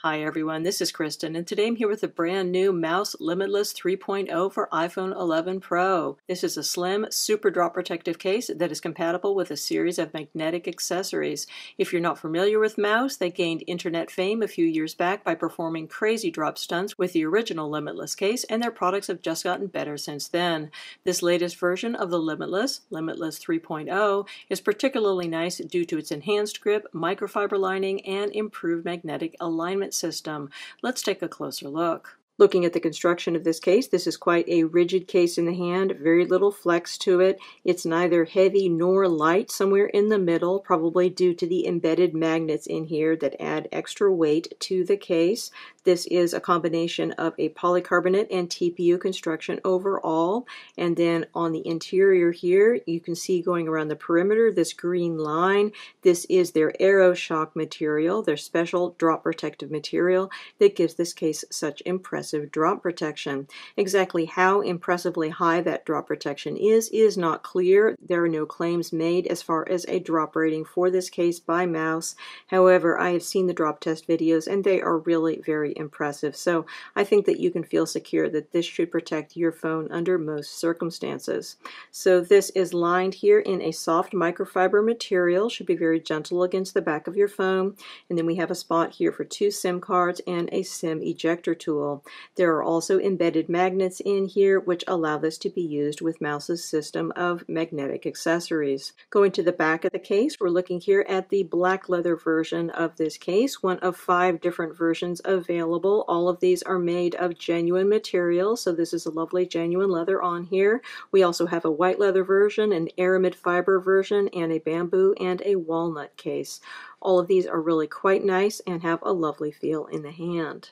Hi everyone, this is Kristen, and today I'm here with a brand new Mous Limitless 3.0 for iPhone 11 Pro. This is a slim, super drop protective case that is compatible with a series of magnetic accessories. If you're not familiar with Mous, they gained internet fame a few years back by performing crazy drop stunts with the original Limitless case, and their products have just gotten better since then. This latest version of the Limitless 3.0, is particularly nice due to its enhanced grip, microfiber lining, and improved magnetic alignment system. Let's take a closer look. Looking at the construction of this case, this is quite a rigid case in the hand, very little flex to it. It's neither heavy nor light, somewhere in the middle, probably due to the embedded magnets in here that add extra weight to the case. This is a combination of a polycarbonate and TPU construction overall. And then on the interior here, you can see going around the perimeter, this green line. This is their AeroShock material, their special drop protective material that gives this case such impressive drop protection. Exactly how impressively high that drop protection is not clear. There are no claims made as far as a drop rating for this case by Mous. However, I have seen the drop test videos and they are really very impressive. So I think that you can feel secure that this should protect your phone under most circumstances. So this is lined here in a soft microfiber material, should be very gentle against the back of your phone. And then we have a spot here for 2 SIM cards and a SIM ejector tool. There are also embedded magnets in here which allow this to be used with Mous's system of magnetic accessories. Going to the back of the case, we're looking here at the black leather version of this case, one of 5 different versions available. All of these are made of genuine material, so this is a lovely genuine leather on here. We also have a white leather version, an Aramid Fiber version, and a bamboo and a walnut case. All of these are really quite nice and have a lovely feel in the hand.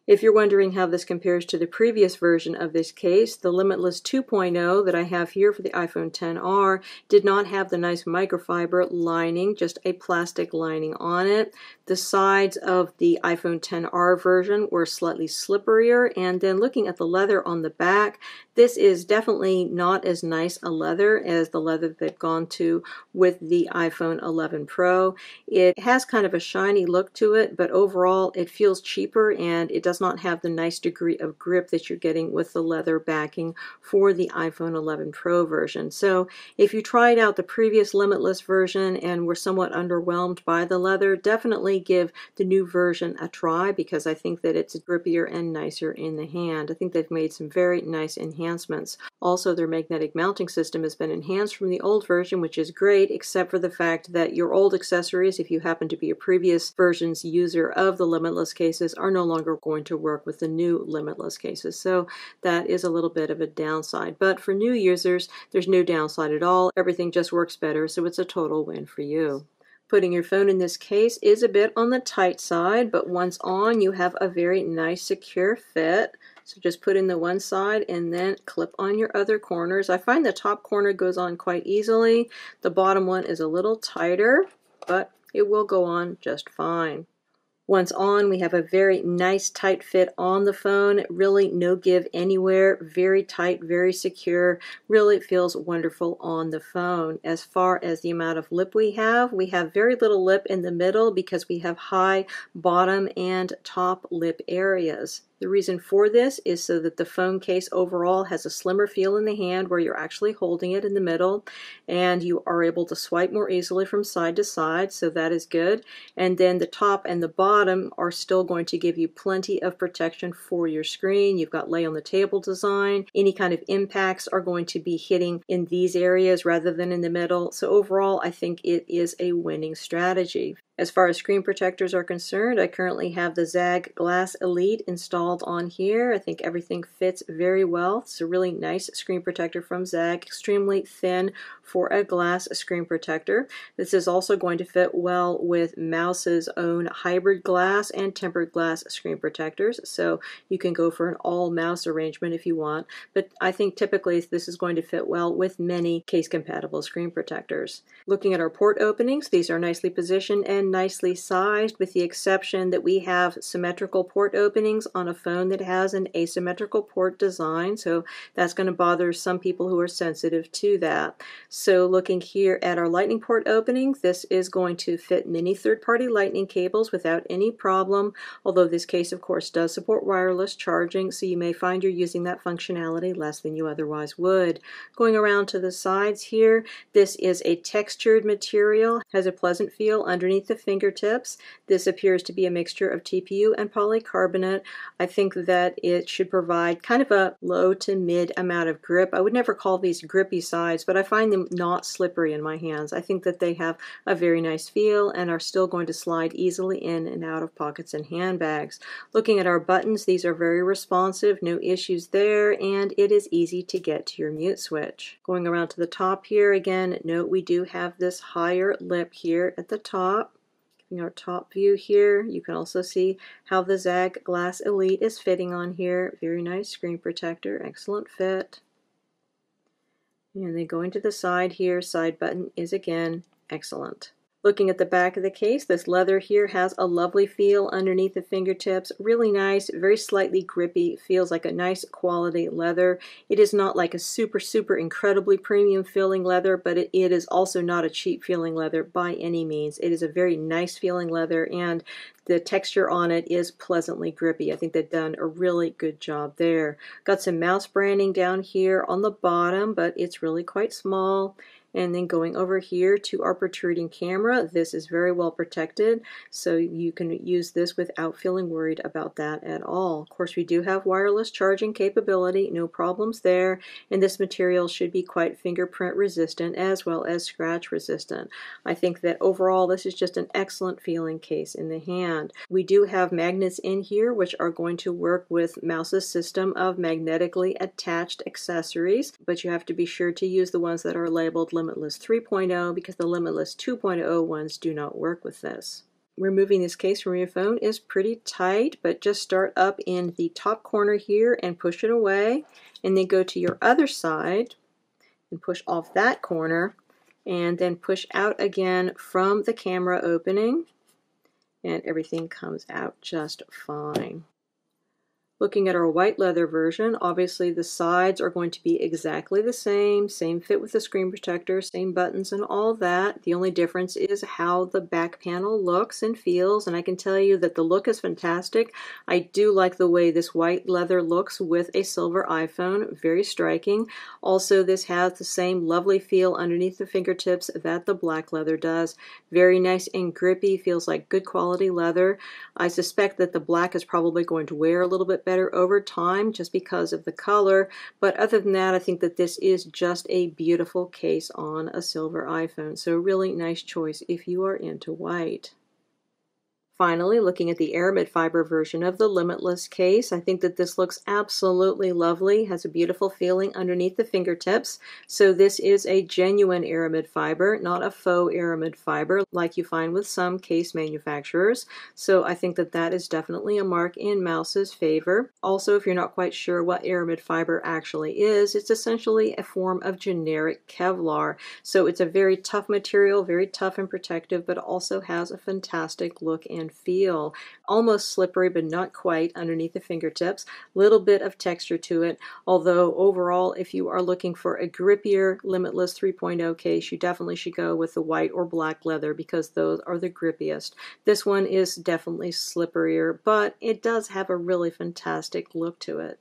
If you're wondering how this compares to the previous version of this case, the Limitless 2.0 that I have here for the iPhone XR did not have the nice microfiber lining, just a plastic lining on it. The sides of the iPhone XR version were slightly slipperier, and then looking at the leather on the back, this is definitely not as nice a leather as the leather they've gone to with the iPhone 11 Pro. It has kind of a shiny look to it, but overall it feels cheaper and it does not have the nice degree of grip that you're getting with the leather backing for the iPhone 11 Pro version. So if you tried out the previous Limitless version and were somewhat underwhelmed by the leather, definitely give the new version a try because I think that it's grippier and nicer in the hand. I think they've made some very nice enhancements. Also, their magnetic mounting system has been enhanced from the old version, which is great, except for the fact that your old accessories, if you happen to be a previous version's user of the Limitless cases, are no longer going to work with the new Limitless cases. So that is a little bit of a downside. But for new users, there's no downside at all. Everything just works better, so it's a total win for you. Putting your phone in this case is a bit on the tight side, but once on, you have a very nice, secure fit. So just put in the one side and then clip on your other corners. I find the top corner goes on quite easily. The bottom one is a little tighter, but it will go on just fine. Once on, we have a very nice tight fit on the phone, really no give anywhere, very tight, very secure, really feels wonderful on the phone. As far as the amount of lip we have very little lip in the middle because we have high bottom and top lip areas. The reason for this is so that the phone case overall has a slimmer feel in the hand where you're actually holding it in the middle, and you are able to swipe more easily from side to side, so that is good. And then the top and the bottom are still going to give you plenty of protection for your screen. You've got lay on the table design. Any kind of impacts are going to be hitting in these areas rather than in the middle. So overall, I think it is a winning strategy. As far as screen protectors are concerned, I currently have the Zag Glass Elite installed on here. I think everything fits very well. It's a really nice screen protector from Zag, extremely thin for a glass screen protector. This is also going to fit well with Mous's own hybrid glass and tempered glass screen protectors, so you can go for an all Mous arrangement if you want, but I think typically this is going to fit well with many case-compatible screen protectors. Looking at our port openings, these are nicely positioned and nicely sized, with the exception that we have symmetrical port openings on a phone that has an asymmetrical port design, so that's going to bother some people who are sensitive to that. So looking here at our lightning port opening, this is going to fit many third-party lightning cables without any problem, although this case of course does support wireless charging, so you may find you're using that functionality less than you otherwise would. Going around to the sides here, this is a textured material, has a pleasant feel underneath the fingertips. This appears to be a mixture of TPU and polycarbonate. I think that it should provide kind of a low to mid amount of grip. I would never call these grippy sides, but I find them not slippery in my hands. I think that they have a very nice feel and are still going to slide easily in and out of pockets and handbags. Looking at our buttons, these are very responsive, no issues there, and it is easy to get to your mute switch. Going around to the top here, again, note we do have this higher lip here at the top. In our top view here, you can also see how the Zag Glass Elite is fitting on here. Very nice screen protector, excellent fit. And then going to the side here, side button is again excellent. Looking at the back of the case, this leather here has a lovely feel underneath the fingertips. Really nice, very slightly grippy, feels like a nice quality leather. It is not like a super incredibly premium feeling leather, but it is also not a cheap feeling leather by any means. It is a very nice feeling leather, and the texture on it is pleasantly grippy. I think they've done a really good job there. Got some mouse branding down here on the bottom, but it's really quite small. And then going over here to our protruding camera, this is very well protected, so you can use this without feeling worried about that at all. Of course, we do have wireless charging capability, no problems there, and this material should be quite fingerprint resistant as well as scratch resistant. I think that overall this is just an excellent feeling case in the hand. We do have magnets in here which are going to work with Mouse's system of magnetically attached accessories, but you have to be sure to use the ones that are labeled Limitless 3.0 because the Limitless 2.0 ones do not work with this. Removing this case from your phone is pretty tight, but just start up in the top corner here and push it away, and then go to your other side and push off that corner, and then push out again from the camera opening, and everything comes out just fine. Looking at our white leather version, obviously the sides are going to be exactly the same fit with the screen protector, same buttons and all that. The only difference is how the back panel looks and feels, and I can tell you that the look is fantastic. I do like the way this white leather looks with a silver iPhone, very striking. Also, this has the same lovely feel underneath the fingertips that the black leather does. Very nice and grippy, feels like good quality leather. I suspect that the black is probably going to wear a little bit better over time just because of the color, but other than that, I think that this is just a beautiful case on a silver iPhone, so really nice choice if you are into white. Finally, looking at the Aramid Fiber version of the Limitless case, I think that this looks absolutely lovely, has a beautiful feeling underneath the fingertips. So this is a genuine Aramid Fiber, not a faux Aramid Fiber like you find with some case manufacturers. So I think that that is definitely a mark in Mouse's favor. Also, if you're not quite sure what Aramid Fiber actually is, it's essentially a form of generic Kevlar. So it's a very tough material, very tough and protective, but also has a fantastic look and feel. Almost slippery, but not quite underneath the fingertips. Little bit of texture to it, although overall, if you are looking for a grippier Limitless 3.0 case, you definitely should go with the white or black leather because those are the grippiest. This one is definitely slipperier, but it does have a really fantastic look to it.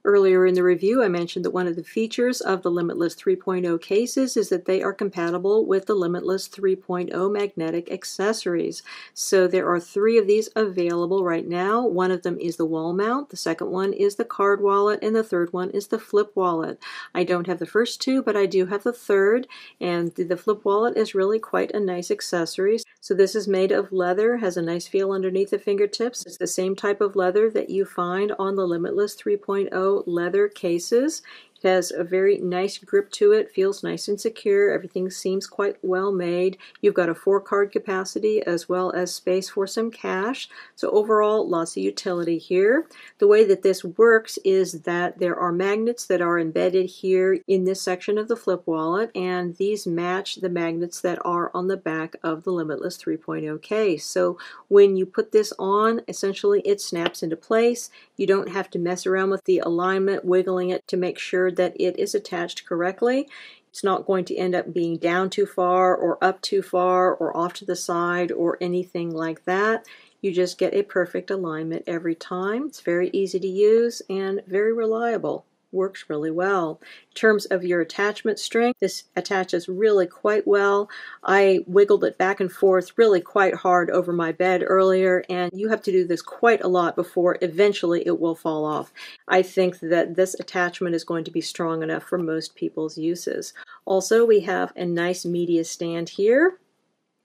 Earlier in the review, I mentioned that one of the features of the Limitless 3.0 cases is that they are compatible with the Limitless 3.0 magnetic accessories. So there are 3 of these available right now. One of them is the wall mount, the second one is the card wallet, and the third one is the flip wallet. I don't have the first 2, but I do have the third, and the flip wallet is really quite a nice accessory. So this is made of leather, has a nice feel underneath the fingertips. It's the same type of leather that you find on the Limitless 3.0 leather cases. It has a very nice grip to it, feels nice and secure, everything seems quite well made. You've got a 4-card capacity as well as space for some cash. So overall, lots of utility here. The way that this works is that there are magnets that are embedded here in this section of the flip wallet, and these match the magnets that are on the back of the Limitless 3.0 case. So when you put this on, essentially it snaps into place You don't have to mess around with the alignment, wiggling it to make sure that it is attached correctly. It's not going to end up being down too far or up too far or off to the side or anything like that. You just get a perfect alignment every time. It's very easy to use and very reliable. Works really well. In terms of your attachment string, this attaches really quite well. I wiggled it back and forth really quite hard over my bed earlier, and you have to do this quite a lot before eventually it will fall off. I think that this attachment is going to be strong enough for most people's uses. Also, we have a nice media stand here.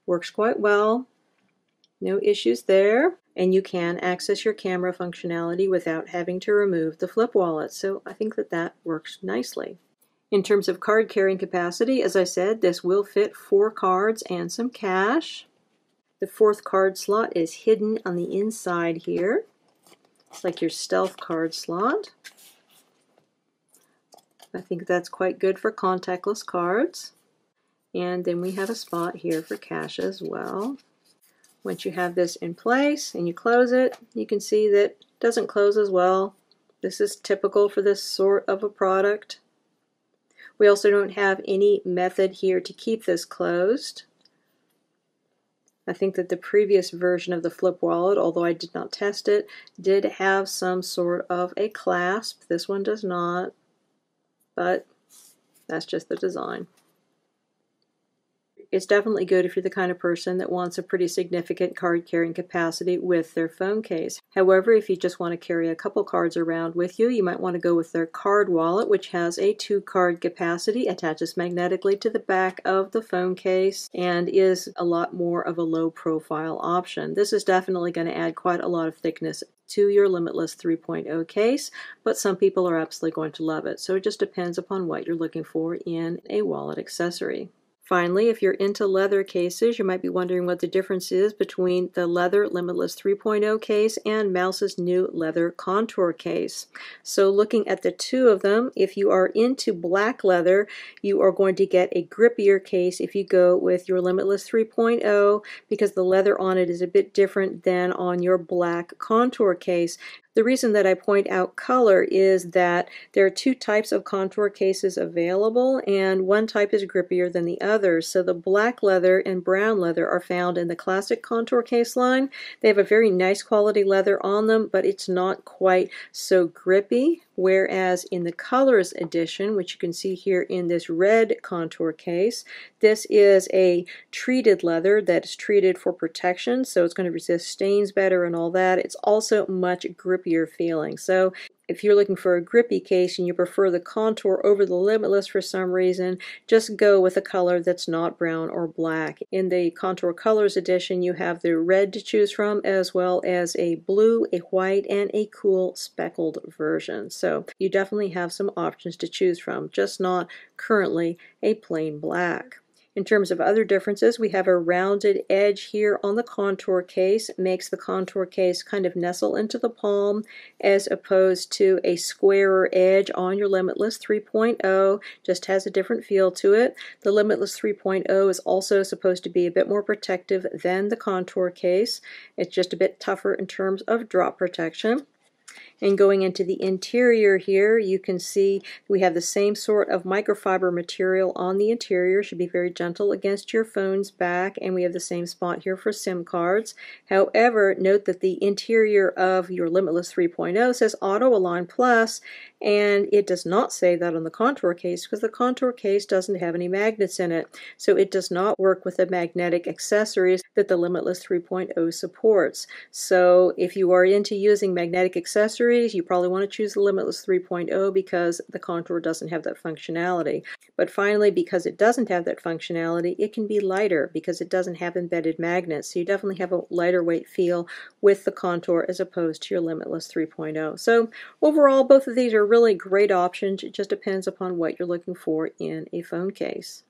Works quite well. No issues there. And you can access your camera functionality without having to remove the flip wallet. So I think that that works nicely. In terms of card carrying capacity, as I said, this will fit 4 cards and some cash. The 4th card slot is hidden on the inside here. It's like your stealth card slot. I think that's quite good for contactless cards. And then we have a spot here for cash as well. Once you have this in place and you close it, you can see that it doesn't close as well. This is typical for this sort of a product. We also don't have any method here to keep this closed. I think that the previous version of the flip wallet, although I did not test it, did have some sort of a clasp. This one does not, but that's just the design. It's definitely good if you're the kind of person that wants a pretty significant card carrying capacity with their phone case. However, if you just want to carry a couple cards around with you, you might want to go with their card wallet, which has a 2-card capacity, attaches magnetically to the back of the phone case, and is a lot more of a low profile option. This is definitely going to add quite a lot of thickness to your Limitless 3.0 case, but some people are absolutely going to love it. So it just depends upon what you're looking for in a wallet accessory. Finally, if you're into leather cases, you might be wondering what the difference is between the leather Limitless 3.0 case and Mous's new leather Contour case. So looking at the two of them, if you are into black leather, you are going to get a grippier case if you go with your Limitless 3.0 because the leather on it is a bit different than on your black Contour case. The reason that I point out color is that there are 2 types of Contour cases available, and one type is grippier than the other. So the black leather and brown leather are found in the classic Contour case line. They have a very nice quality leather on them, but it's not quite so grippy. Whereas in the colors edition, which you can see here in this red Contour case, this is a treated leather that is treated for protection, so it's going to resist stains better and all that. It's also much grippier feeling. So if you're looking for a grippy case and you prefer the Contour over the Limitless for some reason, just go with a color that's not brown or black. In the Contour Colors edition, you have the red to choose from, as well as a blue, a white, and a cool speckled version. So you definitely have some options to choose from, just not currently a plain black. In terms of other differences, we have a rounded edge here on the Contour case. It makes the Contour case kind of nestle into the palm as opposed to a squarer edge on your Limitless 3.0. Just has a different feel to it. The Limitless 3.0 is also supposed to be a bit more protective than the Contour case. It's just a bit tougher in terms of drop protection. And going into the interior here, you can see we have the same sort of microfiber material on the interior. Should be very gentle against your phone's back, and we have the same spot here for SIM cards. However, note that the interior of your Limitless 3.0 says Auto Align Plus, and it does not say that on the Contour case because the Contour case doesn't have any magnets in it. So it does not work with the magnetic accessories that the Limitless 3.0 supports. So if you are into using magnetic accessories, you probably want to choose the Limitless 3.0 because the Contour doesn't have that functionality. But finally, because it doesn't have that functionality, it can be lighter because it doesn't have embedded magnets. So you definitely have a lighter weight feel with the Contour as opposed to your Limitless 3.0. So overall, both of these are really great options. It just depends upon what you're looking for in a phone case.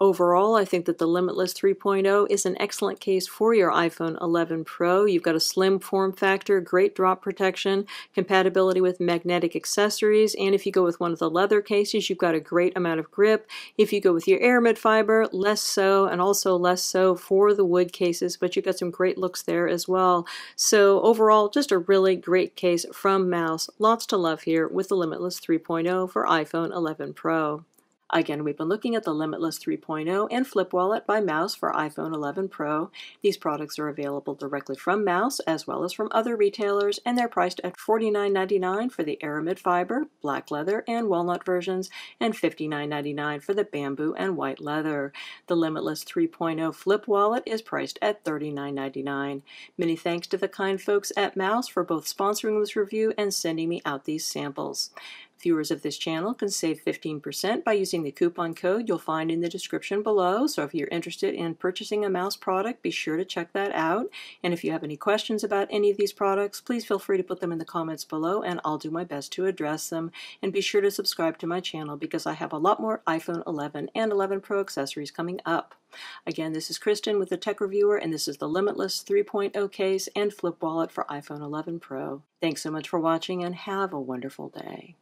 Overall, I think that the Limitless 3.0 is an excellent case for your iPhone 11 Pro. You've got a slim form factor, great drop protection, compatibility with magnetic accessories, and if you go with one of the leather cases, you've got a great amount of grip. If you go with your Aramid Fiber, less so, and also less so for the wood cases, but you've got some great looks there as well. So overall, just a really great case from Mous. Lots to love here with the Limitless 3.0 for iPhone 11 Pro. Again, we've been looking at the Limitless 3.0 and Flip Wallet by Mous for iPhone 11 Pro. These products are available directly from Mous as well as from other retailers, and they're priced at $49.99 for the Aramid Fiber, black leather, and walnut versions, and $59.99 for the bamboo and white leather. The Limitless 3.0 Flip Wallet is priced at $39.99. Many thanks to the kind folks at Mous for both sponsoring this review and sending me out these samples. Viewers of this channel can save 15% by using the coupon code you'll find in the description below. So if you're interested in purchasing a Mous product, be sure to check that out. And if you have any questions about any of these products, please feel free to put them in the comments below and I'll do my best to address them. And be sure to subscribe to my channel because I have a lot more iPhone 11 and 11 Pro accessories coming up. Again, this is Kristen with the Tech Reviewer, and this is the Limitless 3.0 case and Flip Wallet for iPhone 11 Pro. Thanks so much for watching and have a wonderful day.